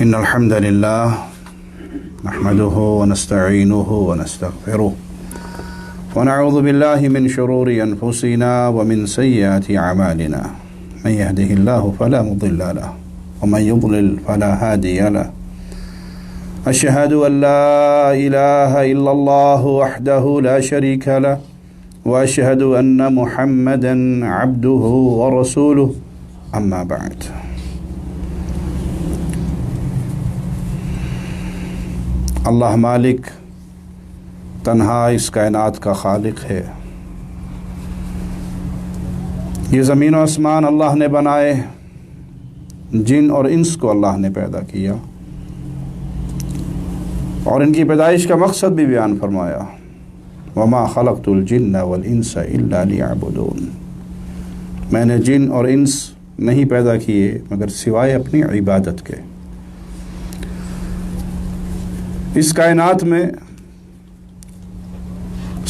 إن الحمد لله نحمده ونستعينه ونستغفره ونعوذ بالله من شرور أنفسنا ومن سيئات أعمالنا من يهده الله فلا مضل له ومن يضلل فلا هادي له أشهد أن لا إله إلا الله وحده لا شريك له وأشهد أن محمدا عبده ورسوله أما بعد اللہ مالک تنہا اس کائنات کا خالق ہے۔ یہ زمین و آسمان اللہ نے بنائے، جن اور انس کو اللہ نے پیدا کیا اور ان کی پیدائش کا مقصد بھی بیان فرمایا، وما خلقت الجن والانس الا لیعبدون، میں نے جن اور انس نہیں پیدا کیے مگر سوائے اپنی عبادت کے۔ اس کائنات میں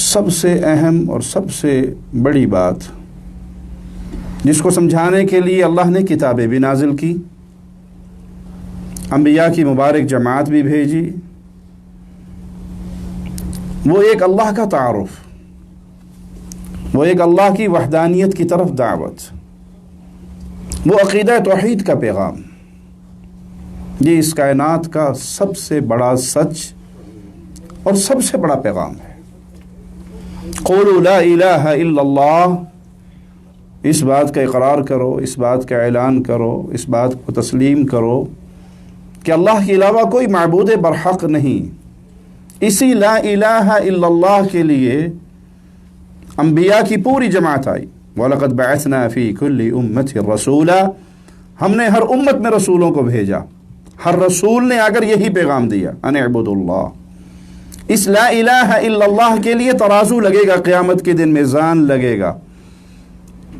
سب سے اہم اور سب سے بڑی بات جس کو سمجھانے کے لیے اللہ نے کتابیں بھی نازل کی، انبیاء کی مبارک جماعت بھی بھیجی، وہ ایک اللہ کا تعارف، وہ ایک اللہ کی وحدانیت کی طرف دعوت، وہ عقیدہ توحید کا پیغام۔ یہ اس کائنات کا سب سے بڑا سچ اور سب سے بڑا پیغام ہے۔ قولوا لا الہ الا اللہ، اس بات کا اقرار کرو، اس بات کا اعلان کرو، اس بات کو تسلیم کرو کہ اللہ کے علاوہ کوئی معبود برحق نہیں۔ اسی لا الہ الا اللہ کے لیے انبیاء کی پوری جماعت آئی۔ وَلَقَدْ بَعَثْنَا فِي كُلِّ أُمَّةٍ رَسُولًا، ہم نے ہر امت میں رسولوں کو بھیجا، ہر رسول نے آ کر یہی پیغام دیا، ان اعبدوا اللہ۔ اس لا الہ الا اللہ کے لیے ترازو لگے گا، قیامت کے دن میزان لگے گا۔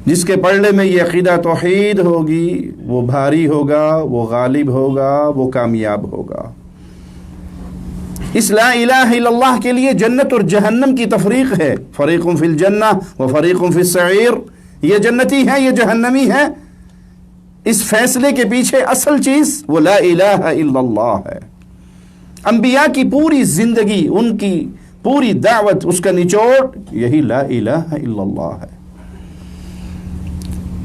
جس کے پلڑے میں یہ عقیدہ توحید ہوگی وہ بھاری ہوگا، وہ غالب ہوگا، وہ کامیاب ہوگا۔ اس لا الہ الا اللہ کے لیے جنت اور جہنم کی تفریق ہے، فریق فی الجنہ و فریق فی السعیر، یہ جنتی ہیں، یہ جہنمی ہیں۔ اس فیصلے کے پیچھے اصل چیز وہ لا الہ الا اللہ ہے۔ انبیاء کی پوری زندگی، ان کی پوری دعوت، اس کا نچوڑ یہی لا الہ الا اللہ ہے۔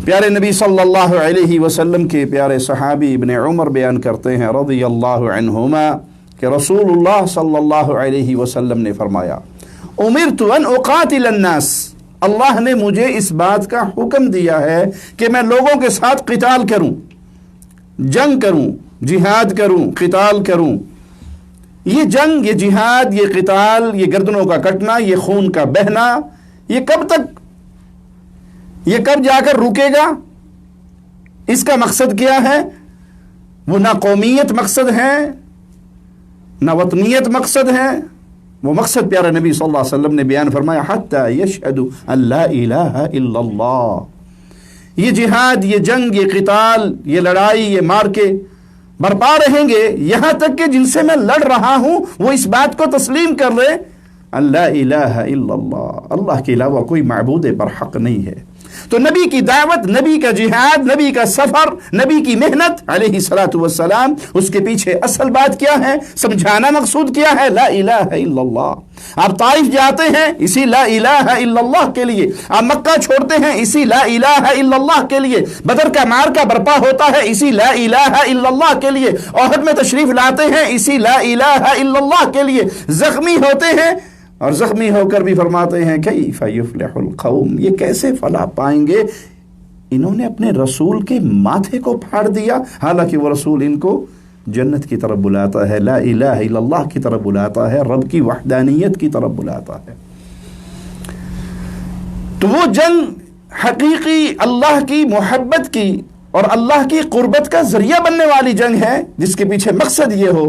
پیارے نبی صلی اللہ علیہ وسلم کے پیارے صحابی ابن عمر بیان کرتے ہیں رضی اللہ عنہما کہ رسول اللہ صلی اللہ علیہ وسلم نے فرمایا، امرت ان اقاتل الناس، اللہ نے مجھے اس بات کا حکم دیا ہے کہ میں لوگوں کے ساتھ قتال کروں، جنگ کروں، جہاد کروں، قتال کروں۔ یہ جنگ، یہ جہاد، یہ قتال، یہ گردنوں کا کٹنا، یہ خون کا بہنا، یہ کب تک، یہ کب جا کر رکے گا؟ اس کا مقصد کیا ہے؟ وہ نہ قومیت مقصد ہے، نہ وطنیت مقصد ہے، وہ مقصد پیارے نبی صلی اللہ علیہ وسلم نے بیان فرمایا، حتی یشہدوا ان لا الہ الا اللہ۔ یہ جہاد، یہ جنگ، یہ قتال، یہ لڑائی، یہ مارکے برپا رہیں گے یہاں تک کہ جن سے میں لڑ رہا ہوں وہ اس بات کو تسلیم کر لے، ان لا الہ الا اللہ، اللہ کے علاوہ کوئی معبود برحق نہیں ہے۔ تو نبی کی دعوت، نبی کا جہاد، نبی کا سفر، نبی کی محنت علیہ الصلوۃ والسلام، اس کے پیچھے اصل بات کیا ہے؟ سمجھانا مقصود کیا ہے؟ لا الہ الا اللہ۔ آپ طائف جاتے ہیں اسی لا الہ الا اللہ کے لیے، آپ مکہ چھوڑتے ہیں اسی لا الہ الا اللہ کے لیے، بدر کا معرکہ برپا ہوتا ہے اسی لا الہ الا اللہ کے لیے، احد میں تشریف لاتے ہیں اسی لا الہ الا اللہ کے لیے، زخمی ہوتے ہیں اور زخمی ہو کر بھی فرماتے ہیں کیف یفلح القوم، یہ کیسے فلاح پائیں گے، انہوں نے اپنے رسول کے ماتھے کو پھاڑ دیا، حالانکہ وہ رسول ان کو جنت کی طرف بلاتا ہے، لا الہ الا اللہ کی طرف بلاتا ہے، رب کی وحدانیت کی طرف بلاتا ہے۔ تو وہ جنگ حقیقی اللہ کی محبت کی اور اللہ کی قربت کا ذریعہ بننے والی جنگ ہے، جس کے پیچھے مقصد یہ ہو،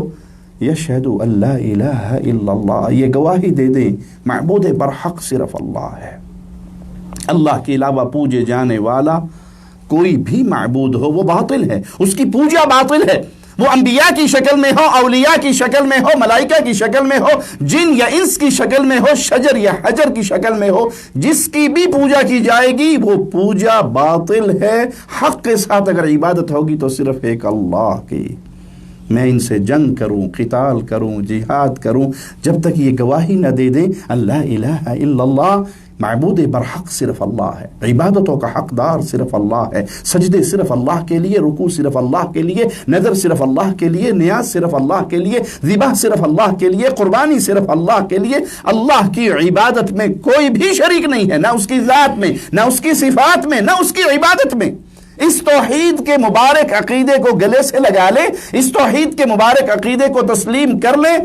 یشہدوا ان لا الہ الا اللہ، یہ گواہی دے دیں معبود برحق صرف اللہ ہے، اللہ کے علاوہ پوجے جانے والا کوئی بھی معبود ہو وہ باطل ہے، اس کی پوجا باطل ہے، وہ انبیاء کی شکل میں ہو، اولیاء کی شکل میں ہو، ملائکہ کی شکل میں ہو، جن یا انس کی شکل میں ہو، شجر یا حجر کی شکل میں ہو، جس کی بھی پوجا کی جائے گی وہ پوجا باطل ہے۔ حق کے ساتھ اگر عبادت ہوگی تو صرف ایک اللہ کی، میں ان سے جنگ کروں، قتال کروں، جہاد کروں، جب تک یہ گواہی نہ دے دیں اللہ الہ الا اللہ، معبود برحق صرف اللہ ہے، عبادتوں کا حقدار صرف اللہ ہے، سجدے صرف اللہ کے لیے، رکوع صرف اللہ کے لیے، نظر صرف اللہ کے لیے، نیاز صرف اللہ کے لیے، ذبح صرف اللہ کے لیے، قربانی صرف اللہ کے لیے، اللہ کی عبادت میں کوئی بھی شریک نہیں ہے، نہ اس کی ذات میں، نہ اس کی صفات میں، نہ اس کی عبادت میں۔ اس توحید کے مبارک عقیدے کو گلے سے لگا لیں، اس توحید کے مبارک عقیدے کو تسلیم کر لیں،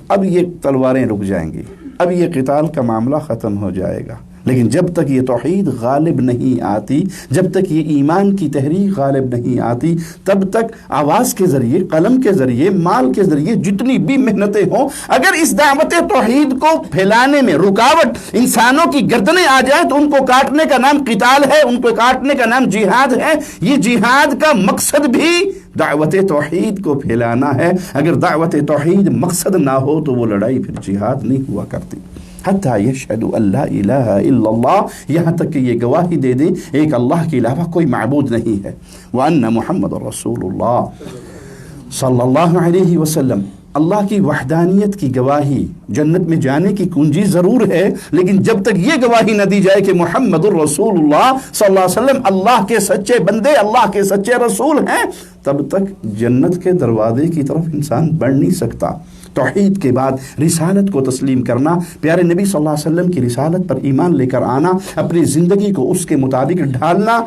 اب یہ تلواریں رک جائیں گی، اب یہ قتال کا معاملہ ختم ہو جائے گا۔ لیکن جب تک یہ توحید غالب نہیں آتی، جب تک یہ ایمان کی تحریک غالب نہیں آتی، تب تک آواز کے ذریعے، قلم کے ذریعے، مال کے ذریعے جتنی بھی محنتیں ہوں، اگر اس دعوت توحید کو پھیلانے میں رکاوٹ انسانوں کی گردنیں آ جائیں تو ان کو کاٹنے کا نام قتال ہے، ان کو کاٹنے کا نام جہاد ہے۔ یہ جہاد کا مقصد بھی دعوت توحید کو پھیلانا ہے۔ اگر دعوت توحید مقصد نہ ہو تو وہ لڑائی پھر جہاد نہیں ہوا کرتی۔ حتیٰ یشہدوا ان لا الہ الا اللہ، یہاں تک کہ یہ گواہی دے دیں ایک اللہ کے علاوہ کوئی معبود نہیں ہے، وان محمد رسول اللہ صلی اللہ علیہ وسلم۔ اللہ کی وحدانیت کی گواہی جنت میں جانے کی کنجی ضرور ہے، لیکن جب تک یہ گواہی نہ دی جائے کہ محمد الرسول اللہ صلی اللہ علیہ وسلم اللہ کے سچے بندے، اللہ کے سچے رسول ہیں، تب تک جنت کے دروازے کی طرف انسان بڑھ نہیں سکتا۔ توحید کے بعد رسالت کو تسلیم کرنا، پیارے نبی صلی اللہ علیہ وسلم کی رسالت پر ایمان لے کر آنا، اپنی زندگی کو اس کے مطابق ڈھالنا،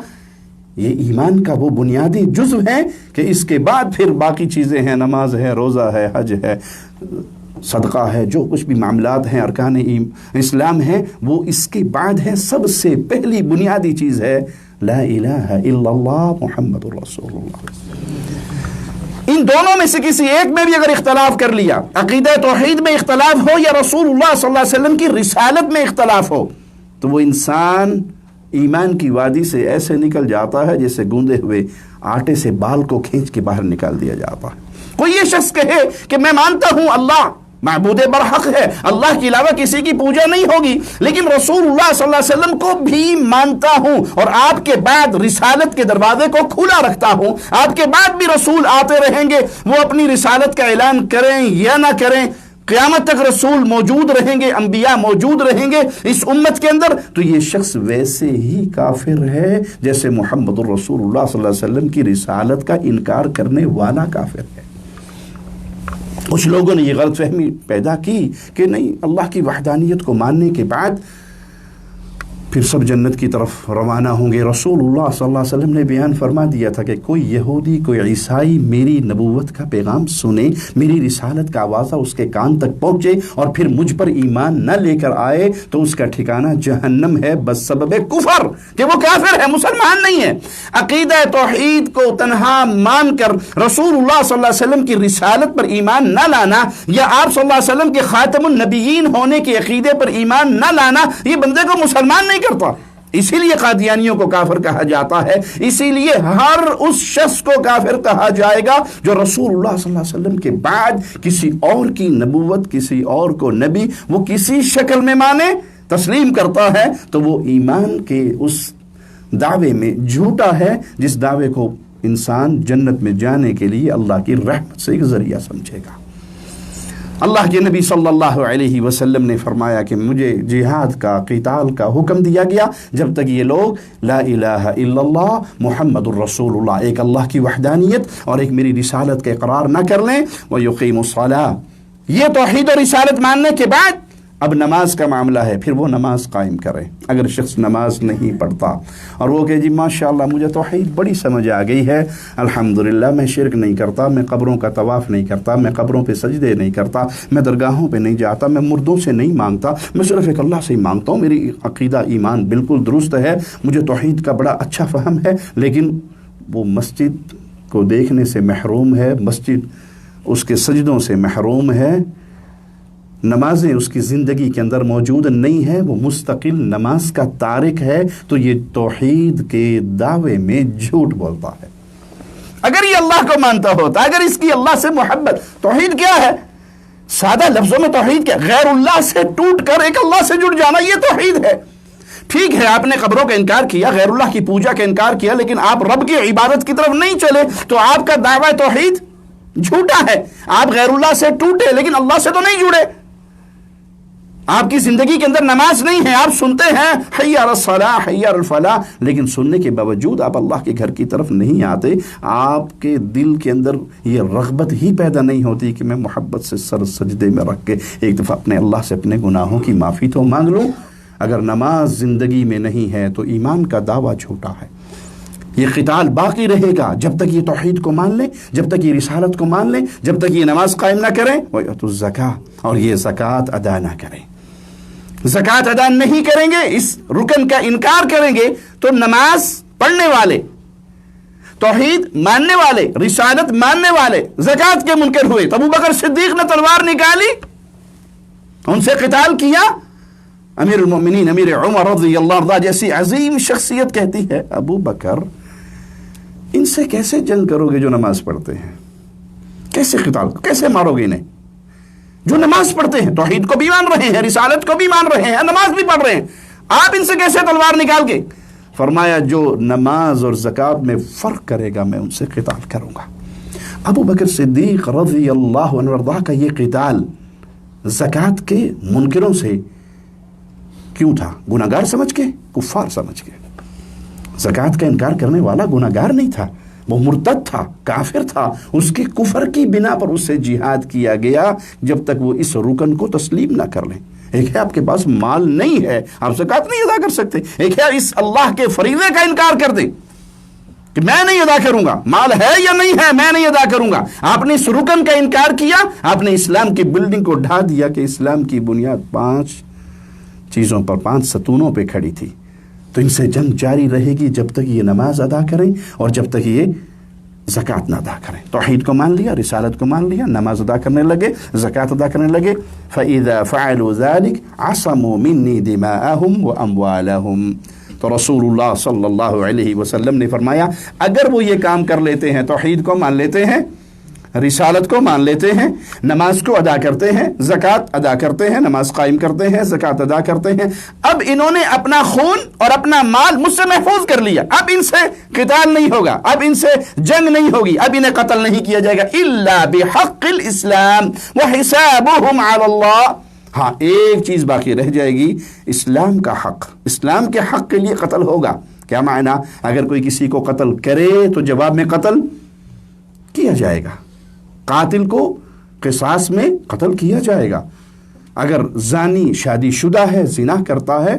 یہ ایمان کا وہ بنیادی جزو ہے کہ اس کے بعد پھر باقی چیزیں ہیں، نماز ہے، روزہ ہے، حج ہے، صدقہ ہے، جو کچھ بھی معاملات ہیں، ارکان اسلام ہیں، وہ اس کے بعد ہے۔ سب سے پہلی بنیادی چیز ہے لا الہ الا اللہ محمد الرسول اللہ۔ ان دونوں میں سے کسی ایک میں بھی اگر اختلاف کر لیا، عقیدہ توحید میں اختلاف ہو یا رسول اللہ صلی اللہ علیہ وسلم کی رسالت میں اختلاف ہو، تو وہ انسان ایمان کی وادی سے ایسے نکل جاتا ہے جیسے گوندے ہوئے آٹے سے بال کو کھینچ کے باہر نکال دیا جاتا ہے۔ کوئی یہ شخص کہے کہ میں مانتا ہوں اللہ معبود برحق ہے، اللہ کے علاوہ کسی کی پوجا نہیں ہوگی، لیکن رسول اللہ صلی اللہ علیہ وسلم کو بھی مانتا ہوں اور آپ کے بعد رسالت کے دروازے کو کھلا رکھتا ہوں، آپ کے بعد بھی رسول آتے رہیں گے، وہ اپنی رسالت کا اعلان کریں یا نہ کریں، قیامت تک رسول موجود رہیں گے، انبیاء موجود رہیں گے اس امت کے اندر، تو یہ شخص ویسے ہی کافر ہے جیسے محمد الرسول اللہ صلی اللہ علیہ وسلم کی رسالت کا انکار کرنے والا کافر ہے۔ کچھ لوگوں نے یہ غلط فہمی پیدا کی کہ نہیں، اللہ کی وحدانیت کو ماننے کے بعد پھر سب جنت کی طرف روانہ ہوں گے۔ رسول اللہ صلی اللہ علیہ وسلم نے بیان فرما دیا تھا کہ کوئی یہودی، کوئی عیسائی میری نبوت کا پیغام سنے، میری رسالت کا آوازہ اس کے کان تک پہنچے اور پھر مجھ پر ایمان نہ لے کر آئے تو اس کا ٹھکانہ جہنم ہے بسبب کفر، کہ وہ کافر ہے، مسلمان نہیں ہے۔ عقیدہ توحید کو تنہا مان کر رسول اللہ صلی اللہ علیہ وسلم کی رسالت پر ایمان نہ لانا یا آپ صلی اللہ علیہ وسلم کے خاتم النبیین ہونے کے عقیدے پر ایمان نہ لانا، یہ بندے کو مسلمان نہیں کرتا۔ اسی لیے قادیانیوں کو کافر کہا جاتا ہے، اسی لیے ہر اس شخص کو کافر کہا جائے گا جو رسول اللہ صلی اللہ علیہ وسلم کے بعد کسی اور کی نبوت، کسی اور کو نبی وہ کسی شکل میں مانے، تسلیم کرتا ہے، تو وہ ایمان کے اس دعوے میں جھوٹا ہے جس دعوے کو انسان جنت میں جانے کے لیے اللہ کی رحمت سے ایک ذریعہ سمجھے گا۔ اللہ کے نبی صلی اللہ علیہ وسلم نے فرمایا کہ مجھے جہاد کا، قتال کا حکم دیا گیا جب تک یہ لوگ لا الہ الا اللہ محمد الرسول اللہ، ایک اللہ کی وحدانیت اور ایک میری رسالت کا اقرار نہ کر لیں، وَيُقِيمُ الصَّلَاةَ، یہ توحید و رسالت ماننے کے بعد اب نماز کا معاملہ ہے، پھر وہ نماز قائم کریں۔ اگر شخص نماز نہیں پڑھتا اور وہ کہ جی ماشاءاللہ مجھے توحید بڑی سمجھ آ گئی ہے، الحمدللہ میں شرک نہیں کرتا، میں قبروں کا طواف نہیں کرتا، میں قبروں پہ سجدے نہیں کرتا، میں درگاہوں پہ نہیں جاتا، میں مردوں سے نہیں مانگتا، میں صرف ایک اللہ سے ہی مانگتا ہوں، میری عقیدہ ایمان بالکل درست ہے، مجھے توحید کا بڑا اچھا فہم ہے، لیکن وہ مسجد کو دیکھنے سے محروم ہے، مسجد اس کے سجدوں سے محروم ہے، نمازیں اس کی زندگی کے اندر موجود نہیں ہے، وہ مستقل نماز کا تارک ہے، تو یہ توحید کے دعوے میں جھوٹ بولتا ہے۔ اگر یہ اللہ کو مانتا ہوتا، اگر اس کی اللہ سے محبت، توحید کیا ہے؟ سادہ لفظوں میں توحید کیا؟ غیر اللہ سے ٹوٹ کر ایک اللہ سے جڑ جانا، یہ توحید ہے۔ ٹھیک ہے آپ نے قبروں کا انکار کیا، غیر اللہ کی پوجا کا انکار کیا، لیکن آپ رب کی عبادت کی طرف نہیں چلے، تو آپ کا دعویٰ توحید جھوٹا ہے. آپ غیر اللہ سے ٹوٹے لیکن اللہ سے تو نہیں جڑے. آپ کی زندگی کے اندر نماز نہیں ہے, آپ سنتے ہیں حی علی الصلاح حی علی الفلاح, لیکن سننے کے باوجود آپ اللہ کے گھر کی طرف نہیں آتے. آپ کے دل کے اندر یہ رغبت ہی پیدا نہیں ہوتی کہ میں محبت سے سر سجدے میں رکھ کے ایک دفعہ اپنے اللہ سے اپنے گناہوں کی معافی تو مانگ لوں. اگر نماز زندگی میں نہیں ہے تو ایمان کا دعویٰ جھوٹا ہے. یہ قتال باقی رہے گا جب تک یہ توحید کو مان لیں, جب تک یہ رسالت کو مان لیں, جب تک یہ نماز قائم نہ کریں وَيُؤْتُوا الزَّكَاةَ, اور یہ زکوٰۃ ادا نہ کریں. زکوٰۃ ادا نہیں کریں گے, اس رکن کا انکار کریں گے, تو نماز پڑھنے والے, توحید ماننے والے, رسالت ماننے والے زکوٰۃ کے منکر ہوئے. تو ابوبکر صدیق نے تلوار نکالی, ان سے قتال کیا. امیر المؤمنین امیر عمر رضی اللہ عنہ جیسی عظیم شخصیت کہتی ہے ابو بکر ان سے کیسے جنگ کرو گے جو نماز پڑھتے ہیں؟ کیسے قتال, کیسے مارو گے انہیں جو نماز پڑھتے ہیں, توحید کو بھی مان رہے ہیں, رسالت کو بھی مان رہے ہیں, نماز بھی پڑھ رہے ہیں, آپ ان سے کیسے تلوار نکال کے؟ فرمایا جو نماز اور زکوٰۃ میں فرق کرے گا میں ان سے قتال کروں گا. ابو بکر صدیق رضی اللہ عنہ وارضاہ کا یہ قتال زکوٰۃ کے منکروں سے کیوں تھا؟ گناہگار سمجھ کے, کفار سمجھ کے. زکوٰۃ کا انکار کرنے والا گناہگار نہیں تھا, وہ مرتد تھا, کافر تھا. اس کے کفر کی بنا پر اس سے جہاد کیا گیا جب تک وہ اس رکن کو تسلیم نہ کر لیں. ایک ہے آپ کے پاس مال نہیں ہے, آپ زکوٰۃ نہیں ادا کر سکتے. ایک ہے اس اللہ کے فریضے کا انکار کر دیں کہ میں نہیں ادا کروں گا, مال ہے یا نہیں ہے میں نہیں ادا کروں گا. آپ نے اس رکن کا انکار کیا, آپ نے اسلام کی بلڈنگ کو ڈھا دیا کہ اسلام کی بنیاد 5 چیزوں پر, 5 ستونوں پہ کھڑی تھی. تو ان سے جنگ جاری رہے گی جب تک یہ نماز ادا کریں اور جب تک یہ زکوٰۃ نہ ادا کریں. توحید کو مان لیا, رسالت کو مان لیا, نماز ادا کرنے لگے, زکوٰۃ ادا کرنے لگے. فَإِذَا فَعَلُوا ذَلِكَ عَصَمُوا مِنِّي دِمَاءَهُمْ وَأَمْوَالَهُمْ. تو رسول اللہ صلی اللہ علیہ وسلم نے فرمایا اگر وہ یہ کام کر لیتے ہیں, توحید کو مان لیتے ہیں, رسالت کو مان لیتے ہیں, نماز کو ادا کرتے ہیں, زکوٰۃ ادا کرتے ہیں, نماز قائم کرتے ہیں, زکوٰۃ ادا کرتے ہیں, اب انہوں نے اپنا خون اور اپنا مال مجھ سے محفوظ کر لیا, اب ان سے قتال نہیں ہوگا, اب ان سے جنگ نہیں ہوگی, اب انہیں قتل نہیں کیا جائے گا. الا بحق الاسلام وحسابهم علی اللہ. ہاں ایک چیز باقی رہ جائے گی, اسلام کا حق. اسلام کے حق کے لیے قتل ہوگا. کیا معنی؟ اگر کوئی کسی کو قتل کرے تو جواب میں قتل کیا جائے گا, قاتل کو قصاص میں قتل کیا جائے گا. اگر زانی شادی شدہ ہے, زنا کرتا ہے,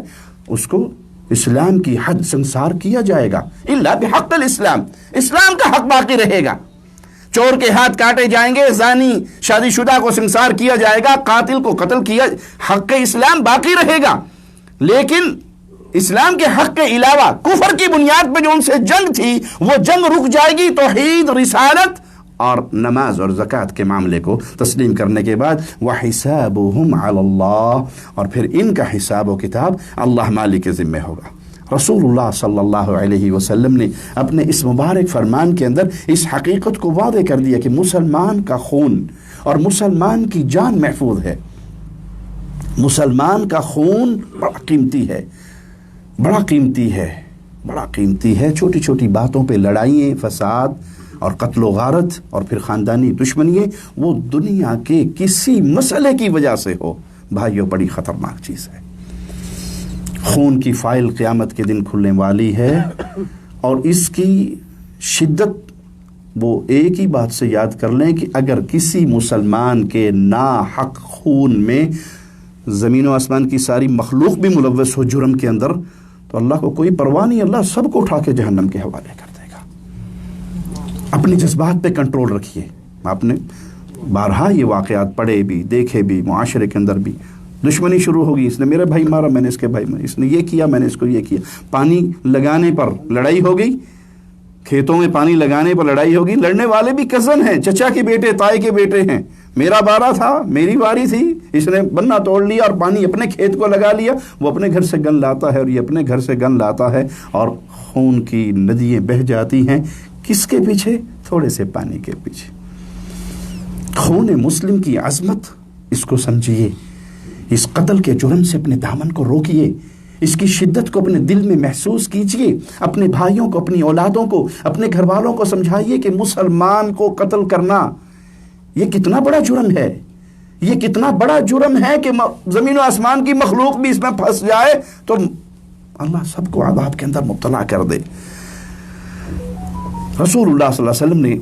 اس کو اسلام کی حد سنسار کیا جائے گا. الا بحق الاسلام, اسلام کا حق باقی رہے گا. چور کے ہاتھ کاٹے جائیں گے, زانی شادی شدہ کو سنسار کیا جائے گا, قاتل کو قتل کیا, حق اسلام باقی رہے گا. لیکن اسلام کے حق کے علاوہ کفر کی بنیاد پہ جو ان سے جنگ تھی وہ جنگ رک جائے گی. توحید, رسالت اور نماز اور زکوٰۃ کے معاملے کو تسلیم کرنے کے بعد وَحِسَابُهُمْ عَلَى اللَّهِ, اور پھر ان کا حساب و کتاب اللہ مالک کے ذمہ ہوگا. رسول اللہ صلی اللہ علیہ وسلم نے اپنے اس مبارک فرمان کے اندر اس حقیقت کو واضح کر دیا کہ مسلمان کا خون اور مسلمان کی جان محفوظ ہے. مسلمان کا خون بڑا قیمتی ہے, بڑا قیمتی ہے, بڑا قیمتی ہے. چھوٹی چھوٹی باتوں پہ لڑائیاں, فساد اور قتل و غارت اور پھر خاندانی دشمنیاں, وہ دنیا کے کسی مسئلے کی وجہ سے ہو, بھائیوں بڑی خطرناک چیز ہے. خون کی فائل قیامت کے دن کھلنے والی ہے, اور اس کی شدت وہ ایک ہی بات سے یاد کر لیں کہ اگر کسی مسلمان کے ناحق خون میں زمین و آسمان کی ساری مخلوق بھی ملوث ہو جرم کے اندر, تو اللہ کو کوئی پرواہ نہیں, اللہ سب کو اٹھا کے جہنم کے حوالے کر دے گا. اپنے جذبات پہ کنٹرول رکھیے. آپ نے بارہا یہ واقعات پڑھے بھی, دیکھے بھی, معاشرے کے اندر بھی. دشمنی شروع ہوگی, اس نے میرے بھائی مارا, میں نے اس کے بھائی مارا, اس نے یہ کیا, میں نے اس کو یہ کیا. پانی لگانے پر لڑائی ہو گئی, کھیتوں میں پانی لگانے پر لڑائی ہوگی. لڑنے والے بھی کزن ہیں, چچا کے بیٹے, تائی کے بیٹے ہیں. میرا بارہ تھا, میری باری تھی, اس نے بننا توڑ لیا اور پانی اپنے کھیت کو لگا لیا. وہ اپنے گھر سے گن لاتا ہے اور یہ اپنے گھر سے گن لاتا ہے, اور خون کی ندیاں بہہ جاتی ہیں. کس کے پیچھے؟ تھوڑے سے پانی کے پیچھے. خون مسلم کی عظمت اس کو سمجھیے, اس قتل کے جرم سے اپنے دامن کو روکیے, اس کی شدت کو اپنے دل میں محسوس کیجئے. اپنے بھائیوں کو, اپنی اولادوں کو, اپنے گھر والوں کو سمجھائیے کہ مسلمان کو قتل کرنا یہ کتنا بڑا جرم ہے، یہ کتنا بڑا جرم ہے کہ زمین و آسمان کی مخلوق بھی اس میں پھنس جائے تو اللہ سب کو عذاب کے اندر مبتلا کر دے۔ رسول اللہ صلی اللہ علیہ وسلم نے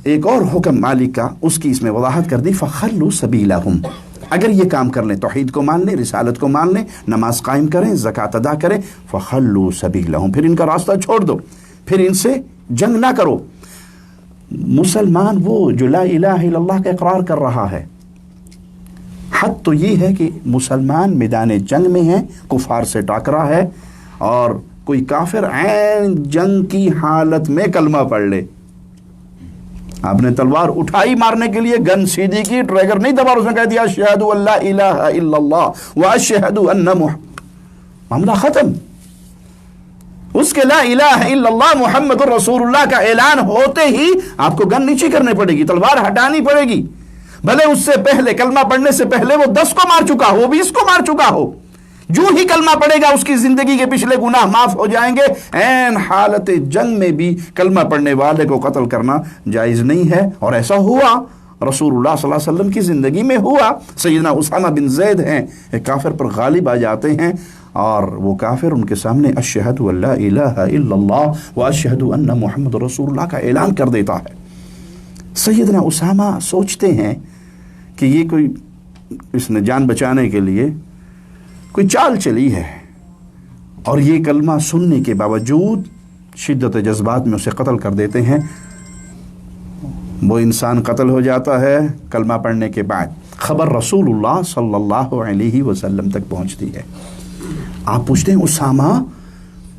ایک اور حکم مالک کا اس کی اس میں وضاحت کر دی، فخلوا سبیلہم، اگر یہ کام کر لیں، توحید کو مان لیں، رسالت کو مان لیں، نماز قائم کریں، زکوٰۃ ادا کریں، فخلوا سبیلہم، پھر ان کا راستہ چھوڑ دو، پھر ان سے جنگ نہ کرو۔ مسلمان وہ جو لا الہ الا اللہ کا اقرار کر رہا ہے، حد تو یہ ہے کہ مسلمان میدان جنگ میں ہے، کفار سے ٹاکرا ہے، اور کوئی کافر عین جنگ کی حالت میں کلمہ پڑھ لے، آپ نے تلوار اٹھائی مارنے کے لیے، گن سیدھی کی، ٹریگر نہیں دبا، اس نے کہہ دیا اشہد ان لا الہ الا اللہ واشہد ان محمد، معاملہ ختم۔ اس کے لا الہ الا اللہ محمد رسول اللہ کا اعلان ہوتے ہی آپ کو گن نیچی کرنی پڑے گی، تلوار ہٹانی پڑے گی، بھلے اس سے پہلے کلمہ پڑھنے سے پہلے وہ 10 کو مار چکا ہو، 20 کو مار چکا ہو، جو ہی کلمہ پڑھے گا اس کی زندگی کے پچھلے گناہ معاف ہو جائیں گے۔ عین حالت جنگ میں بھی کلمہ پڑھنے والے کو قتل کرنا جائز نہیں ہے، اور ایسا ہوا رسول اللہ صلی اللہ علیہ وسلم کی زندگی میں ہوا۔ سیدنا اسامہ بن زید ہیں، ایک کافر پر غالب آ جاتے ہیں، اور وہ کافر ان کے سامنے اشہد ان لا الہ الا اللہ واشہد ان محمد رسول اللہ کا اعلان کر دیتا ہے۔ سیدنا اسامہ سوچتے ہیں کہ یہ کوئی، اس نے جان بچانے کے لیے کوئی چال چلی ہے، اور یہ کلمہ سننے کے باوجود شدت جذبات میں اسے قتل کر دیتے ہیں۔ وہ انسان قتل ہو جاتا ہے کلمہ پڑھنے کے بعد، خبر رسول اللہ صلی اللہ علیہ وسلم تک پہنچتی ہے۔ آپ پوچھتے ہیں اسامہ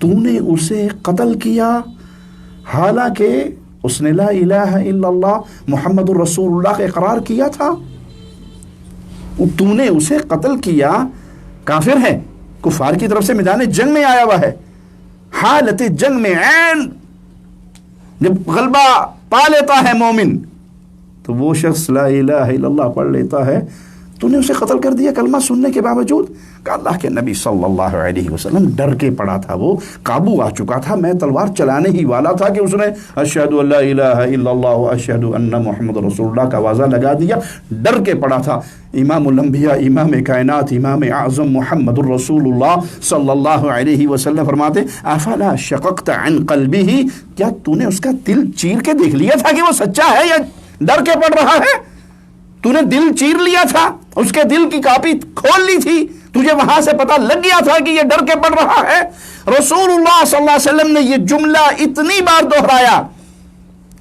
تو نے اسے قتل کیا، حالانکہ اس نے لا الہ الا اللہ محمد الرسول اللہ کا اقرار کیا تھا، تو نے اسے قتل کیا، کافر ہے، کفار کی طرف سے میدان جنگ میں آیا ہوا ہے، حالت جنگ میں عین جب غلبہ پا لیتا ہے مومن تو وہ شخص لا الہ الا اللہ پڑھ لیتا ہے، تو نے اسے قتل کر دیا کلمہ سننے کے باوجود۔ کہ اللہ کے نبی صلی اللہ علیہ وسلم ڈر کے پڑا تھا، وہ قابو آ چکا تھا، میں تلوار چلانے ہی والا تھا کہ اس نے اشہد ان لا الہ الا اللہ واشہد ان محمد رسول اللہ کا واضح لگا دیا، ڈر کے پڑا تھا۔ امام الانبیاء، امام کائنات، امام اعظم محمد الرسول اللہ صلی اللہ علیہ وسلم فرماتے افلا شققت عن قلبہ، کیا تو نے اس کا دل چیر کے دیکھ لیا تھا کہ وہ سچا ہے یا ڈر کے پڑ رہا ہے؟ تو نے دل چیر لیا تھا، اس کے دل کی کاپی کھول لی تھی، تجھے وہاں سے پتہ لگ گیا تھا کہ یہ ڈر کے پڑ رہا ہے۔ رسول اللہ صلی اللہ علیہ وسلم نے یہ جملہ اتنی بار دہرایا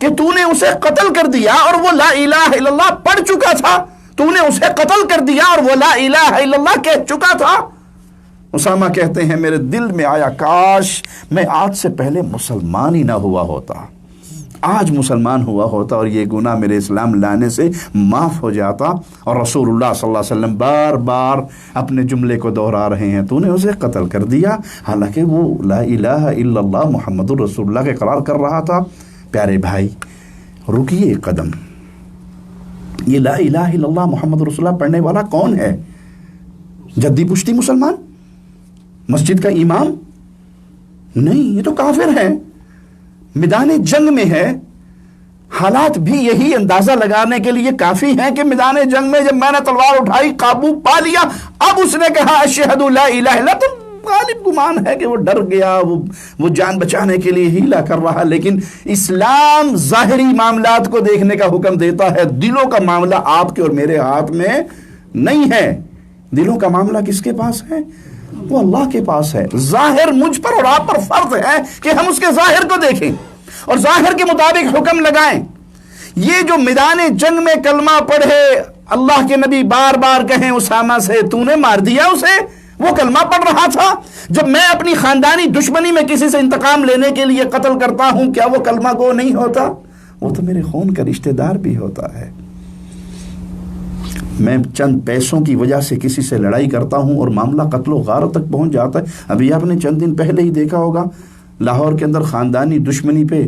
کہ تو نے اسے قتل کر دیا اور وہ لا الہ الا اللہ پڑھ چکا تھا، تو نے اسے قتل کر دیا اور وہ لا الہ الا اللہ کہہ چکا تھا۔ اسامہ کہتے ہیں میرے دل میں آیا کاش میں آج سے پہلے مسلمان ہی نہ ہوا ہوتا، آج مسلمان ہوا ہوتا اور یہ گناہ میرے اسلام لانے سے معاف ہو جاتا۔ اور رسول اللہ صلی اللہ علیہ وسلم بار بار اپنے جملے کو دہرا رہے ہیں، تو نے اسے قتل کر دیا، حالانکہ وہ لا الہ الا اللہ محمد الرسول اللہ کا اقرار کر رہا تھا۔ پیارے بھائی رکیے قدم، یہ لا الہ الا اللہ محمد رسول اللہ پڑھنے والا کون ہے؟ جدی پشتی مسلمان؟ مسجد کا امام؟ نہیں، یہ تو کافر ہے، میدان جنگ میں ہے۔ حالات بھی یہی اندازہ لگانے کے لیے کافی ہیں کہ میدان جنگ میں جب میں نے تلوار اٹھائی، قابو پا لیا، اب اس نے کہا اشہد لا الہ الا اللہ، تو غالب گمان ہے کہ وہ ڈر گیا، وہ جان بچانے کے لیے ہیلا کر رہا۔ لیکن اسلام ظاہری معاملات کو دیکھنے کا حکم دیتا ہے، دلوں کا معاملہ آپ کے اور میرے ہاتھ میں نہیں ہے۔ دلوں کا معاملہ کس کے پاس ہے؟ وہ اللہ کے پاس ہے۔ ظاہر مجھ پر اور آپ پر فرض ہے کہ ہم اس کے ظاہر کو دیکھیں اور ظاہر کے مطابق حکم لگائیں۔ یہ جو میدان جنگ میں کلمہ پڑھے، اللہ کے نبی بار بار کہیں اسامہ سے تو نے مار دیا اسے، وہ کلمہ پڑھ رہا تھا۔ جب میں اپنی خاندانی دشمنی میں کسی سے انتقام لینے کے لیے قتل کرتا ہوں، کیا وہ کلمہ گو نہیں ہوتا؟ وہ تو میرے خون کا رشتہ دار بھی ہوتا ہے۔ میں چند پیسوں کی وجہ سے کسی سے لڑائی کرتا ہوں اور معاملہ قتل و غارت تک پہنچ جاتا ہے۔ ابھی آپ نے چند دن پہلے ہی دیکھا ہوگا لاہور کے اندر خاندانی دشمنی پہ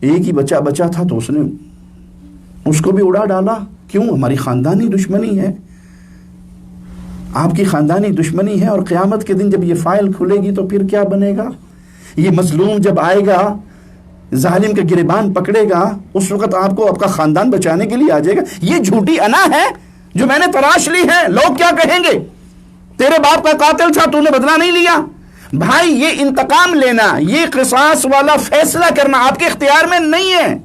ایک ہی بچہ بچا تھا تو اس نے اس کو بھی اڑا ڈالا۔ کیوں؟ ہماری خاندانی دشمنی ہے، آپ کی خاندانی دشمنی ہے، اور قیامت کے دن جب یہ فائل کھلے گی تو پھر کیا بنے گا؟ یہ مظلوم جب آئے گا ظالم کا گریبان پکڑے گا اس وقت آپ کو آپ کا خاندان بچانے کے لیے آ جائے گا. یہ جھوٹی انا ہے جو میں نے تراش لی ہے. لوگ کیا کہیں گے؟ تیرے باپ کا قاتل تھا، تو نے بدلہ نہیں لیا. بھائی یہ انتقام لینا، یہ قصاص والا فیصلہ کرنا آپ کے اختیار میں نہیں ہے.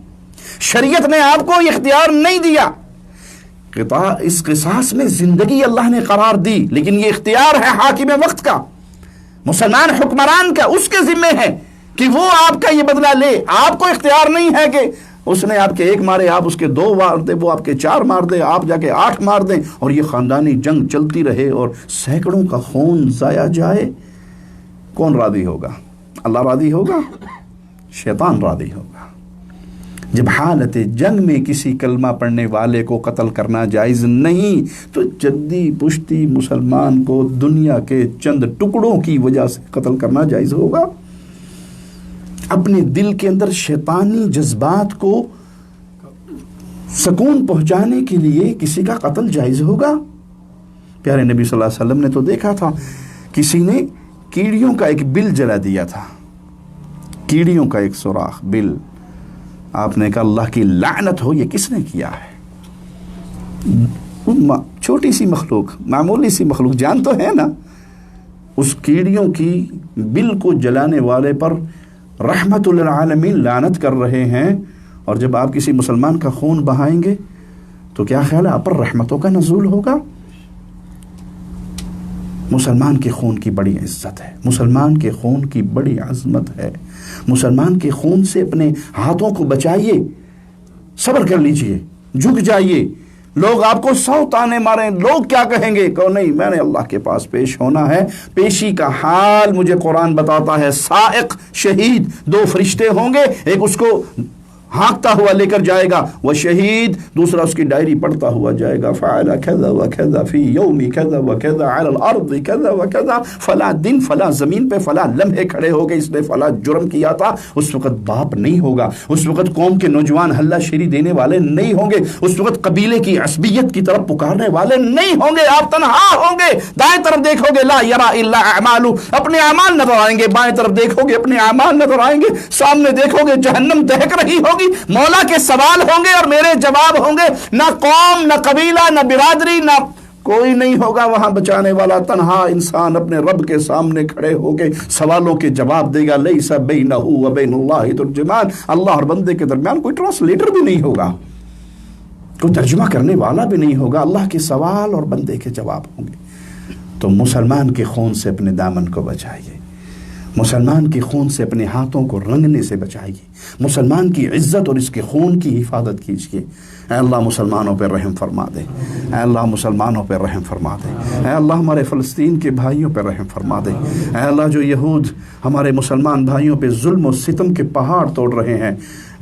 شریعت نے آپ کو یہ اختیار نہیں دیا. اس قصاص میں زندگی اللہ نے قرار دی، لیکن یہ اختیار ہے حاکم وقت کا، مسلمان حکمران کا. اس کے ذمہ ہے کہ وہ آپ کا یہ بدلہ لے. آپ کو اختیار نہیں ہے کہ اس نے آپ کے 1 مارے آپ اس کے 2 مار دے، وہ آپ کے 4 مار دے، آپ جا کے 8 مار دیں اور یہ خاندانی جنگ چلتی رہے اور سینکڑوں کا خون ضائع جائے. کون راضی ہوگا؟ اللہ راضی ہوگا؟ شیطان راضی ہوگا. جب حالت جنگ میں کسی کلمہ پڑھنے والے کو قتل کرنا جائز نہیں تو جدی پشتی مسلمان کو دنیا کے چند ٹکڑوں کی وجہ سے قتل کرنا جائز ہوگا؟ اپنے دل کے اندر شیطانی جذبات کو سکون پہنچانے کے لیے کسی کا قتل جائز ہوگا؟ پیارے نبی صلی اللہ علیہ وسلم نے تو دیکھا تھا کسی نے کیڑیوں کا ایک بل جلا دیا تھا، کیڑیوں کا ایک سوراخ بل. آپ نے کہا اللہ کی لعنت ہو، یہ کس نے کیا ہے؟ چھوٹی سی مخلوق، معمولی سی مخلوق، جان تو ہے نا. اس کیڑیوں کی بل کو جلانے والے پر رحمت للعالمین لعنت کر رہے ہیں. اور جب آپ کسی مسلمان کا خون بہائیں گے تو کیا خیال ہے آپ پر رحمتوں کا نزول ہوگا؟ مسلمان کے خون کی بڑی عزت ہے، مسلمان کے خون کی بڑی عظمت ہے. مسلمان کے خون سے اپنے ہاتھوں کو بچائیے، صبر کر لیجئے، جھک جائیے. لوگ آپ کو 100 تانے ماریں، لوگ کیا کہیں گے؟ کہو نہیں، میں نے اللہ کے پاس پیش ہونا ہے. پیشی کا حال مجھے قرآن بتاتا ہے. سائق، شہید، 2 فرشتے ہوں گے، ایک اس کو ہانکتا ہوا لے کر جائے گا وہ شہید، دوسرا اس کی ڈائری پڑھتا ہوا جائے گا. فعل کذا وکذا فی یوم کذا وکذا علی الارض کذا وکذا، فلاں دن فلاں زمین پہ فلاں لمحے کھڑے ہو گئے، اس نے فلاں جرم کیا تھا. اس وقت باپ نہیں ہوگا، اس وقت قوم کے نوجوان ہلہ شیری دینے والے نہیں ہوں گے، اس وقت قبیلے کی عصبیت کی طرف پکارنے والے نہیں ہوں گے. آپ تنہا ہوں گے، دائیں طرف دیکھو گے لا یرا الا اعمال، اپنے اعمال نظر آئیں گے. بائیں طرف دیکھو گے اپنے اعمال نظر آئیں گے. سامنے دیکھو گے جہنم دہک رہی ہوگی. مولا کے سوال ہوں گے اور میرے جواب ہوں گے. نہ قوم، نہ قبیلہ، نہ برادری، نہ کوئی نہیں ہوگا وہاں بچانے والا. تنہا انسان اپنے رب کے سامنے کھڑے ہو کے سوالوں کے جواب دے گا. لیس بینہ و بین اللہ ترجمان، اللہ اور بندے کے درمیان کوئی ٹرانسلیٹر بھی نہیں ہوگا، کوئی ترجمہ کرنے والا بھی نہیں ہوگا. اللہ کے سوال اور بندے کے جواب ہوں گے. تو مسلمان کے خون سے اپنے دامن کو بچائیے، مسلمان کے خون سے اپنے ہاتھوں کو رنگنے سے بچائیے، مسلمان کی عزت اور اس کے خون کی حفاظت کیجیے. اے اللہ مسلمانوں پہ رحم فرما دے، اے اللہ مسلمانوں پہ رحم فرما دے، اے اللہ ہمارے فلسطین کے بھائیوں پہ رحم فرما دے. اے اللہ جو یہود ہمارے مسلمان بھائیوں پہ ظلم و ستم کے پہاڑ توڑ رہے ہیں،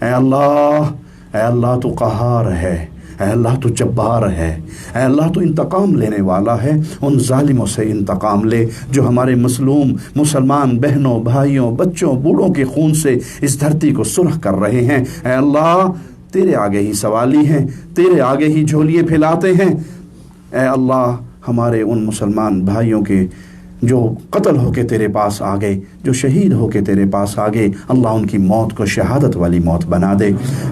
اے اللہ تو قہار ہے، اے اللہ تو جبار ہے، اے اللہ تو انتقام لینے والا ہے. ان ظالموں سے انتقام لے جو ہمارے مظلوم مسلمان بہنوں، بھائیوں، بچوں، بوڑھوں کے خون سے اس دھرتی کو سرخ کر رہے ہیں. اے اللہ تیرے آگے ہی سوالی ہیں، تیرے آگے ہی جھولیے پھیلاتے ہیں. اے اللہ ہمارے ان مسلمان بھائیوں کے جو قتل ہو کے تیرے پاس آ گئے، جو شہید ہو کے تیرے پاس آ گئے، اللہ ان کی موت کو شہادت والی موت بنا دے.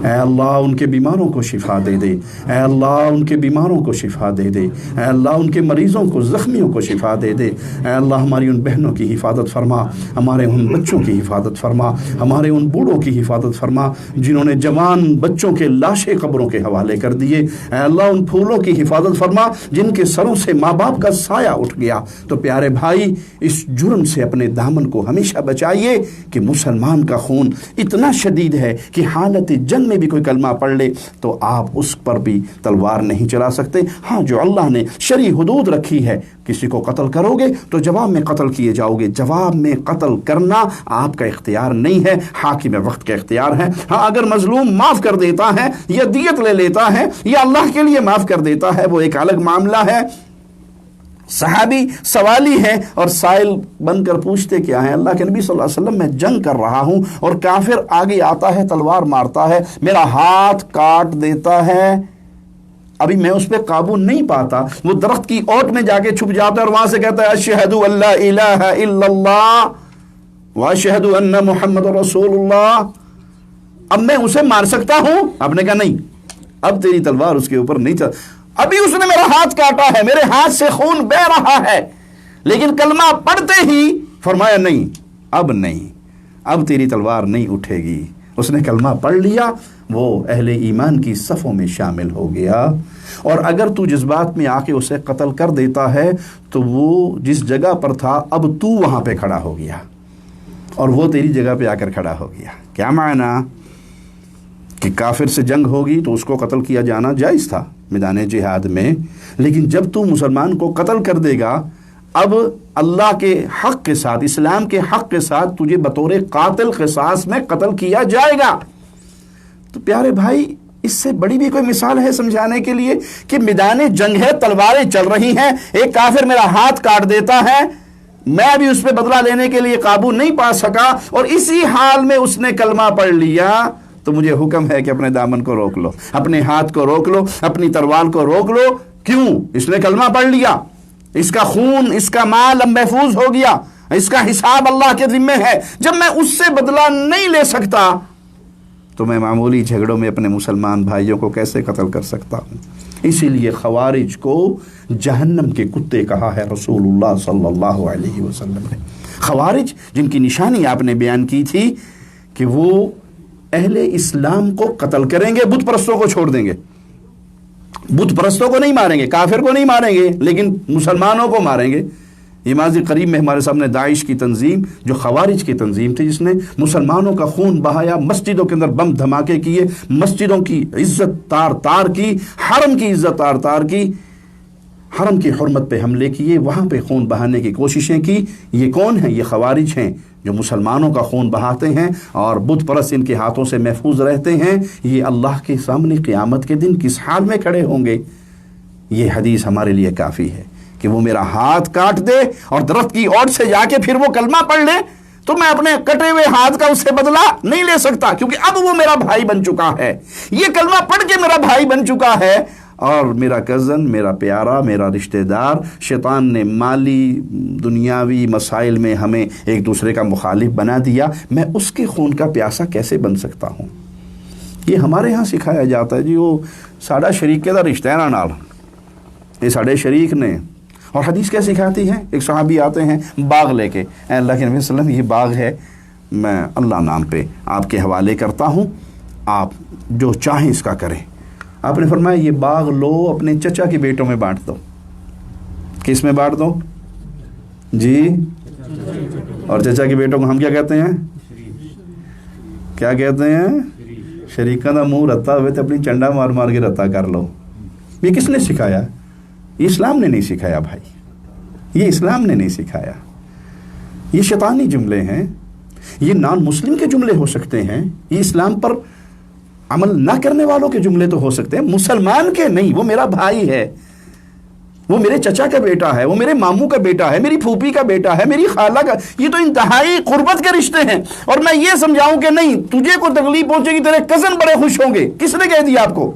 اے اللہ ان کے بیماروں کو شفا دے دے، اے اللہ ان کے بیماروں کو شفا دے دے، اے اللہ ان کے مریضوں کو، زخمیوں کو شفا دے دے. اے اللہ ہماری ان بہنوں کی حفاظت فرما، ہمارے ان بچوں کی حفاظت فرما، ہمارے ان بوڑھوں کی حفاظت فرما جنہوں نے جوان بچوں کے لاشیں قبروں کے حوالے کر دیے. اے اللہ ان پھولوں کی حفاظت فرما جن کے سروں سے ماں باپ کا سایہ اٹھ گیا. تو پیارے بھائی اس جرم سے اپنے دامن کو ہمیشہ بچائیے کہ مسلمان کا خون اتنا شدید ہے کہ حالت جنگ میں بھی کوئی کلمہ پڑھ لے تو آپ اس پر بھی تلوار نہیں چلا سکتے. ہاں جو اللہ نے شرعی حدود رکھی ہے، کسی کو قتل کرو گے تو جواب میں قتل کیے جاؤ گے. جواب میں قتل کرنا آپ کا اختیار نہیں ہے، حاکم وقت کا اختیار ہے. ہاں اگر مظلوم معاف کر دیتا ہے یا دیت لے لیتا ہے یا اللہ کے لیے معاف کر دیتا ہے وہ ایک الگ معاملہ ہے. صحابی سوالی ہیں اور سائل بن کر پوچھتے کیا ہیں؟ اللہ کے نبی صلی اللہ علیہ وسلم میں جنگ کر رہا ہوں اور کافر آگے آتا ہے، تلوار مارتا ہے، میرا ہاتھ کاٹ دیتا ہے، ابھی میں اس پہ قابو نہیں پاتا. وہ درخت کی اوٹ میں جا کے چھپ جاتا ہے اور وہاں سے کہتا ہے اشہد ان لا الہ الا اللہ واشہد ان محمد رسول اللہ. اب میں اسے مار سکتا ہوں؟ آپ نے کہا نہیں، اب تیری تلوار اس کے اوپر نہیں چل، ابھی اس نے میرا ہاتھ کاٹا ہے، میرے ہاتھ سے خون بہ رہا ہے، لیکن کلمہ پڑھتے ہی فرمایا نہیں، اب نہیں، اب تیری تلوار نہیں اٹھے گی۔ اس نے کلمہ پڑھ لیا، وہ اہل ایمان کی صفوں میں شامل ہو گیا۔ اور اگر تو جذبات میں آ کے اسے قتل کر دیتا ہے تو وہ جس جگہ پر تھا اب تو وہاں پہ کھڑا ہو گیا اور وہ تیری جگہ پہ آ کر کھڑا ہو گیا۔ کیا معنی کہ کافر سے جنگ ہوگی تو اس کو قتل کیا جانا جائز تھا میدان جہاد میں، لیکن جب تو مسلمان کو قتل کر دے گا، اب اللہ کے حق کے ساتھ، اسلام کے حق کے ساتھ تجھے بطور قاتل قصاص میں قتل کیا جائے گا۔ تو پیارے بھائی، اس سے بڑی بھی کوئی مثال ہے سمجھانے کے لیے کہ میدان جنگ ہے، تلواریں چل رہی ہیں، ایک کافر میرا ہاتھ کاٹ دیتا ہے، میں ابھی اس پہ بدلہ لینے کے لیے قابو نہیں پا سکا، اور اسی حال میں اس نے کلمہ پڑھ لیا، تو مجھے حکم ہے کہ اپنے دامن کو روک لو، اپنے ہاتھ کو روک لو، اپنی تلوار کو روک لو۔ کیوں؟ اس نے کلمہ پڑھ لیا، اس کا خون، اس کا مال اب محفوظ ہو گیا، اس کا حساب اللہ کے ذمہ ہے۔ جب میں اس سے بدلہ نہیں لے سکتا تو میں معمولی جھگڑوں میں اپنے مسلمان بھائیوں کو کیسے قتل کر سکتا ہوں؟ اسی لیے خوارج کو جہنم کے کتے کہا ہے رسول اللہ صلی اللہ علیہ وسلم نے۔ خوارج جن کی نشانی آپ نے بیان کی تھی کہ وہ اہل اسلام کو قتل کریں گے، بت پرستوں کو چھوڑ دیں گے، بت پرستوں کو نہیں ماریں گے، کافر کو نہیں ماریں گے، لیکن مسلمانوں کو ماریں گے۔ یہ ماضی قریب میں ہمارے سامنے داعش کی تنظیم، جو خوارج کی تنظیم تھی، جس نے مسلمانوں کا خون بہایا، مسجدوں کے اندر بم دھماکے کیے، مسجدوں کی عزت تار تار کی، حرم کی عزت تار تار کی، حرم کی حرمت پہ حملے کیے، وہاں پہ خون بہانے کی کوششیں کی۔ یہ کون ہیں؟ یہ خوارج ہیں جو مسلمانوں کا خون بہاتے ہیں اور بت پرست ان کے ہاتھوں سے محفوظ رہتے ہیں۔ یہ اللہ کے سامنے قیامت کے دن کس حال میں کھڑے ہوں گے؟ یہ حدیث ہمارے لیے کافی ہے کہ وہ میرا ہاتھ کاٹ دے اور درخت کی اوٹ سے جا کے پھر وہ کلمہ پڑھ لے، تو میں اپنے کٹے ہوئے ہاتھ کا اس سے بدلہ نہیں لے سکتا، کیونکہ اب وہ میرا بھائی بن چکا ہے، یہ کلمہ پڑھ کے میرا بھائی بن چکا ہے، اور میرا کزن، میرا پیارا، میرا رشتہ دار۔ شیطان نے مالی دنیاوی مسائل میں ہمیں ایک دوسرے کا مخالف بنا دیا، میں اس کے خون کا پیاسا کیسے بن سکتا ہوں؟ یہ ہمارے ہاں سکھایا جاتا ہے جی، وہ ساڑا شریک کے دا رشتہ ہے نال، یہ ساڑے شریک نے۔ اور حدیث کیا سکھاتی ہے؟ ایک صحابی آتے ہیں باغ لے کے، اے اللہ کے نبی صلی اللہ علیہ وسلم، یہ باغ ہے، میں اللہ نام پہ آپ کے حوالے کرتا ہوں، آپ جو چاہیں اس کا کریں۔ آپ نے فرمایا یہ باغ لو، اپنے چچا کے بیٹوں میں بانٹ دو۔ کس میں بانٹ دو جی؟ اور چچا کے بیٹوں کو ہم کیا کہتے ہیں؟ کیا کہتے ہیں؟ شریکاں دا منہ رتا ہوئے تو اپنی چنڈا مار مار کے رتا کر لو۔ یہ کس نے سکھایا؟ یہ اسلام نے نہیں سکھایا بھائی، یہ اسلام نے نہیں سکھایا، یہ شیطانی جملے ہیں، یہ نان مسلم کے جملے ہو سکتے ہیں، یہ اسلام پر عمل نہ کرنے والوں کے جملے تو ہو سکتے ہیں، مسلمان کے نہیں۔ وہ میرا بھائی ہے، وہ میرے چچا کا بیٹا ہے، وہ میرے ماموں کا بیٹا ہے، میری پھوپھی کا بیٹا ہے، میری خالہ کا، یہ تو انتہائی قربت کے رشتے ہیں۔ اور میں یہ سمجھاؤں کہ نہیں، تجھے کو تکلیف پہنچے گی، تیرے کزن بڑے خوش ہوں گے، کس نے کہہ دیا آپ کو؟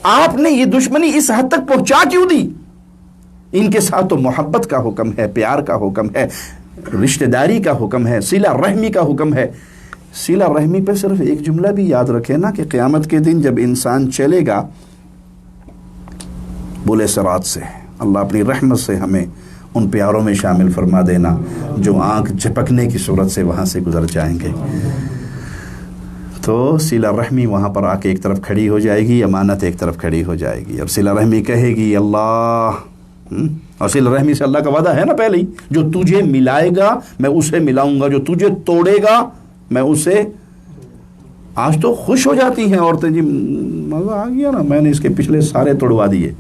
آپ نے یہ دشمنی اس حد تک پہنچا کیوں دی؟ ان کے ساتھ تو محبت کا حکم ہے، پیار کا حکم ہے، رشتہ داری کا حکم ہے، صلہ رحمی کا حکم ہے۔ صلہ رحمی پہ صرف ایک جملہ بھی یاد رکھے نا کہ قیامت کے دن جب انسان چلے گا بولے صراط سے، اللہ اپنی رحمت سے ہمیں ان پیاروں میں شامل فرما دینا جو آنکھ جھپکنے کی صورت سے وہاں سے گزر جائیں گے۔ تو صلہ رحمی وہاں پر آ کے ایک طرف کھڑی ہو جائے گی، امانت ایک طرف کھڑی ہو جائے گی، اور صلہ رحمی کہے گی اللہ، اور صلہ رحمی سے اللہ کا وعدہ ہے نا پہلے ہی، جو تجھے ملائے گا میں اسے ملاؤں گا، جو تجھے توڑے گا میں اسے۔ آج تو خوش ہو جاتی ہیں عورتیں، جی مزہ آ گیا نا، میں نے اس کے پچھلے سارے توڑوا دیے،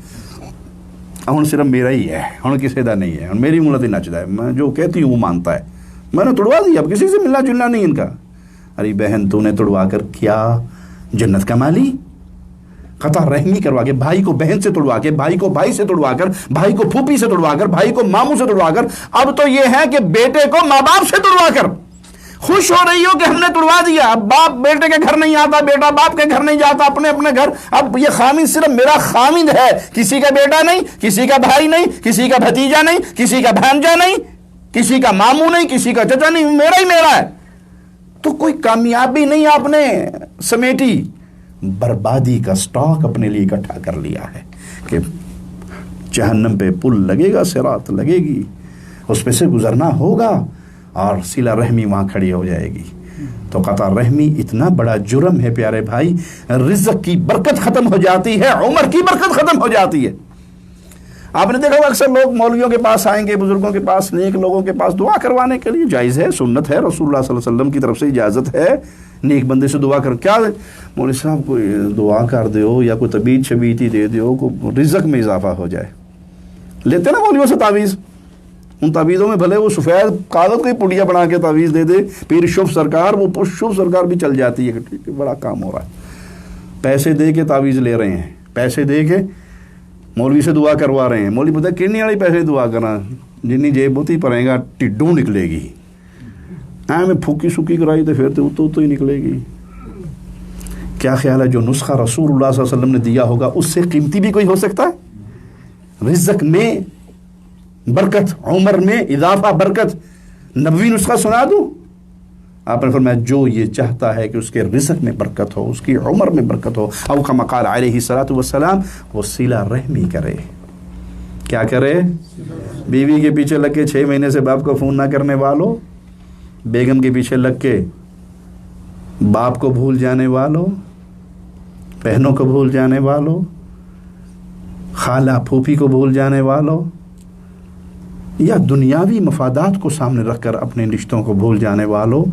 ہوں صرف میرا ہی ہے، ہوں کسی کا نہیں ہے، میری مولت ہی نچتا ہے، میں جو کہتی ہوں وہ مانتا ہے، میں نے توڑوا دیا، اب کسی سے ملنا جلنا نہیں ان کا۔ ارے بہن، تو نے توڑوا کر کیا جنت کما لی؟ قطع رحمی کروا کے، بھائی کو بہن سے توڑوا کے، بھائی کو بھائی سے توڑوا کر، بھائی کو پھوپھی سے توڑوا کر، بھائی کو ماموں سے توڑوا کر، اب تو یہ ہے کہ بیٹے کو ماں باپ سے توڑوا کر خوش ہو رہی ہو کہ ہم نے توڑوا دیا۔ اب باپ بیٹے کے گھر نہیں آتا، بیٹا باپ کے گھر نہیں جاتا، اپنے اپنے گھر۔ اب یہ خامد صرف میرا خامد ہے، کسی کا بیٹا نہیں، کسی کا بھائی نہیں، کسی کا بھتیجا نہیں، کسی کا بھانجا نہیں، کسی کا ماموں نہیں، کسی کا چچا نہیں، میرا ہی میرا ہے۔ تو کوئی کامیابی نہیں آپ نے سمیٹی، بربادی کا سٹاک اپنے لیے اکٹھا کر لیا ہے کہ جہنم پہ پل لگے گا، صراط لگے گی، اس پہ سے گزرنا ہوگا اور صلہ رحمی وہاں کھڑی ہو جائے گی۔ تو قطع رحمی اتنا بڑا جرم ہے پیارے بھائی، رزق کی برکت ختم ہو جاتی ہے، عمر کی برکت ختم ہو جاتی ہے۔ آپ نے دیکھا اکثر لوگ مولویوں کے پاس آئیں گے، بزرگوں کے پاس، نیک لوگوں کے پاس دعا کروانے کے لیے، جائز ہے، سنت ہے، رسول اللہ صلی اللہ علیہ وسلم کی طرف سے اجازت ہے نیک بندے سے دعا کر۔ کیا مولوی صاحب کوئی دعا کر دیو یا کوئی طبیعت شبیت ہی دے دیو، کوئی رزق میں اضافہ ہو جائے۔ لیتے نا مولویوں سے تعویذ، ان تعویذوں میں بھلے وہ سفید کاغذ کی پڑیا بنا کے تعویذ دے دے، پیر شوف سرکار، وہ شوف سرکار بھی چل جاتی ہے کہ بڑا کام ہو رہا ہے۔ پیسے دے کے تعویذ لے رہے ہیں، پیسے دے کے مولوی سے دعا کروا رہے ہیں۔ مولوی پتہ کتنی والی پیسے دعا کرنا، جنی جیب ہوتی پڑے گا ٹڈوں نکلے گی، میں پھوکی سکی کرائی تو پھر تو ہی نکلے گی۔ کیا خیال ہے جو نسخہ رسول اللہ صلی اللہ علیہ وسلم نے دیا ہوگا اس سے قیمتی بھی کوئی ہو سکتا ہے؟ رزق میں برکت، عمر میں اضافہ، برکت، نبوی نسخہ سنا دوں؟ آپ نے فرمایا جو یہ چاہتا ہے کہ اس کے رزق میں برکت ہو، اس کی عمر میں برکت ہو، او کما قال علیہ الصلوۃ والسلام، وہ صلہ رحمی کرے۔ کیا کرے؟ بیوی کے پیچھے لگ کے 6 مہینے سے باپ کو فون نہ کرنے والوں، بیگم کے پیچھے لگ کے باپ کو بھول جانے والوں، بہنوں کو بھول جانے والوں، خالہ پھوپھی کو بھول جانے والوں، یا دنیاوی مفادات کو سامنے رکھ کر اپنے رشتوں کو بھول جانے والوں،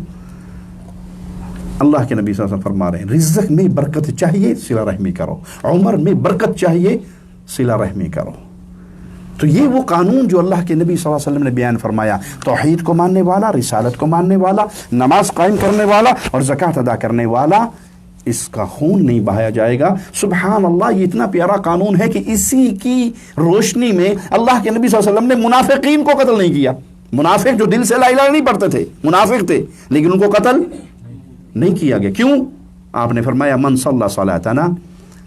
اللہ کے نبی صلی اللہ علیہ وسلم فرما رہے ہیں رزق میں برکت چاہیے صلہ رحمی کرو، عمر میں برکت چاہیے صلہ رحمی کرو۔ تو یہ وہ قانون جو اللہ کے نبی صلی اللہ علیہ وسلم نے بیان فرمایا، توحید کو ماننے والا، رسالت کو ماننے والا، نماز قائم کرنے والا اور زکوٰۃ ادا کرنے والا، اس کا خون نہیں بہایا جائے گا۔ سبحان اللہ، یہ اتنا پیارا قانون ہے کہ اسی کی روشنی میں اللہ کے نبی صلی اللہ علیہ وسلم نے منافقین کو قتل نہیں کیا۔ منافق جو دل سے لا الہ نہیں پڑھتے تھے، منافق تھے، لیکن ان کو قتل نہیں کیا گیا۔ کیوں؟ آپ نے فرمایا من صلی صلاتنا،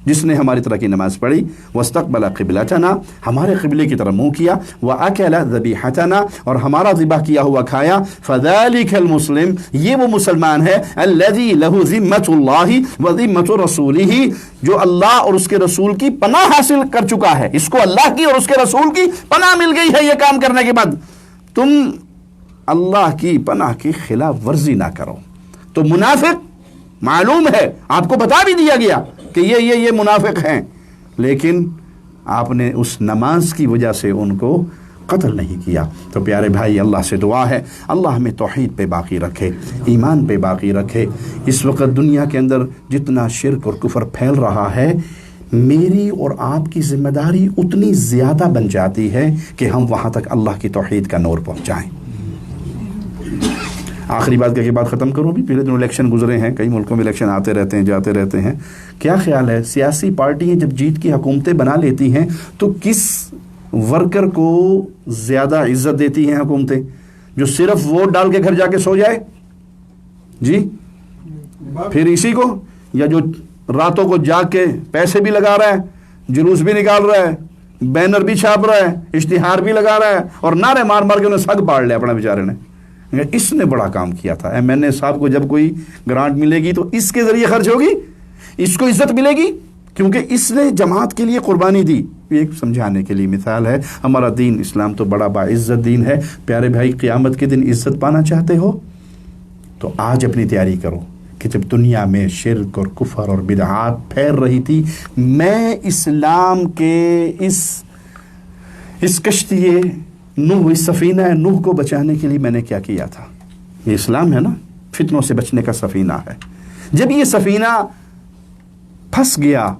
جس نے ہماری طرح کی نماز پڑھی، واستقبل قبلتنا، ہمارے قبلے کی طرف منہ کیا، واکل ذبیحتنا، اور ہمارا ذبح کیا ہوا کھایا، فذلک المسلم، یہ وہ مسلمان ہے، الذی لہ ذمۃ اللہ وذمۃ رسولہ، جو اللہ اور اس کے رسول کی پناہ حاصل کر چکا ہے۔ اس کو اللہ کی اور اس کے رسول کی پناہ مل گئی ہے یہ کام کرنے کے بعد۔ تم اللہ کی پناہ کی خلاف ورزی نہ کرو۔ تو منافق معلوم ہے، آپ کو بتا بھی دیا گیا کہ یہ منافق ہیں، لیکن آپ نے اس نماز کی وجہ سے ان کو قتل نہیں کیا۔ تو پیارے بھائی، اللہ سے دعا ہے اللہ ہمیں توحید پہ باقی رکھے، ایمان پہ باقی رکھے۔ اس وقت دنیا کے اندر جتنا شرک اور کفر پھیل رہا ہے، میری اور آپ کی ذمہ داری اتنی زیادہ بن جاتی ہے کہ ہم وہاں تک اللہ کی توحید کا نور پہنچائیں۔ آخری بات کر کے بات ختم کروں بھی، پہلے دنوں الیکشن گزرے ہیں، کئی ملکوں میں الیکشن آتے رہتے ہیں، جاتے رہتے ہیں۔ کیا خیال ہے سیاسی پارٹیاں جب جیت کی حکومتیں بنا لیتی ہیں تو کس ورکر کو زیادہ عزت دیتی ہیں حکومتیں؟ جو صرف ووٹ ڈال کے گھر جا کے سو جائے جی، پھر اسی کو، یا جو راتوں کو جاگ کے پیسے بھی لگا رہا ہے، جلوس بھی نکال رہا ہے، بینر بھی چھاپ رہا ہے، اشتہار بھی لگا رہا ہے، اور نعرے مار مار کے انہیں سگ پاڑ لیا اپنے بیچارے نے۔ اس نے بڑا کام کیا تھا۔ ایم این اے صاحب کو جب کوئی گرانٹ ملے گی تو اس کے ذریعے خرچ ہوگی، اس کو عزت ملے گی، کیونکہ اس نے جماعت کے لیے قربانی دی۔ ایک سمجھانے کے لیے مثال ہے، ہمارا دین اسلام تو بڑا باعزت دین ہے۔ پیارے بھائی، قیامت کے دن عزت پانا چاہتے ہو تو آج اپنی تیاری کرو کہ جب دنیا میں شرک اور کفر اور بدعات پھیل رہی تھی، میں اسلام کے اس کشتی نوح، اس سفینہ نوح کو بچانے کے لیے میں نے کیا کیا تھا۔ یہ اسلام ہے نا، فتنوں سے بچنے کا سفینہ ہے۔ جب یہ سفینہ پھنس گیا،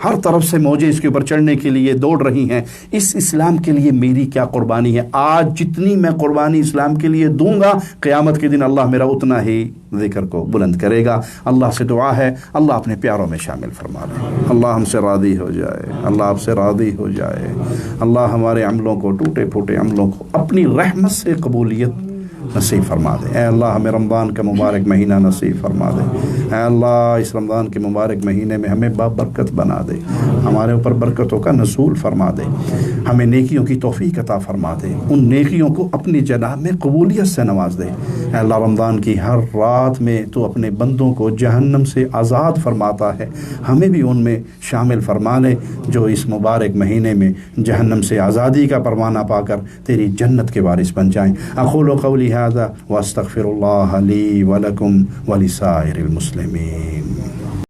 ہر طرف سے موجیں اس کے اوپر چڑھنے کے لیے دوڑ رہی ہیں، اس اسلام کے لیے میری کیا قربانی ہے؟ آج جتنی میں قربانی اسلام کے لیے دوں گا، قیامت کے دن اللہ میرا اتنا ہی ذکر کو بلند کرے گا۔ اللہ سے دعا ہے اللہ اپنے پیاروں میں شامل فرما لے، اللہ ہم سے راضی ہو جائے، اللہ آپ سے راضی ہو جائے، اللہ ہمارے عملوں کو، ٹوٹے پھوٹے عملوں کو اپنی رحمت سے قبولیت نصیب فرما دے۔ اے اللہ ہمیں رمضان کا مبارک مہینہ نصیب فرما دے۔ اے اللہ اس رمضان کے مبارک مہینے میں ہمیں بابرکت بنا دے، ہمارے اوپر برکتوں کا نزول فرما دے، ہمیں نیکیوں کی توفیق عطا فرما دے، ان نیکیوں کو اپنی جناب میں قبولیت سے نواز دے۔ اے اللہ رمضان کی ہر رات میں تو اپنے بندوں کو جہنم سے آزاد فرماتا ہے، ہمیں بھی ان میں شامل فرما لے جو اس مبارک مہینے میں جہنم سے آزادی کا پروانہ پا کر تیری جنت کے وارث بن جائیں۔ اقول قولی هذا واستغفر اللہ لی ولکم ولسائر المسلمین۔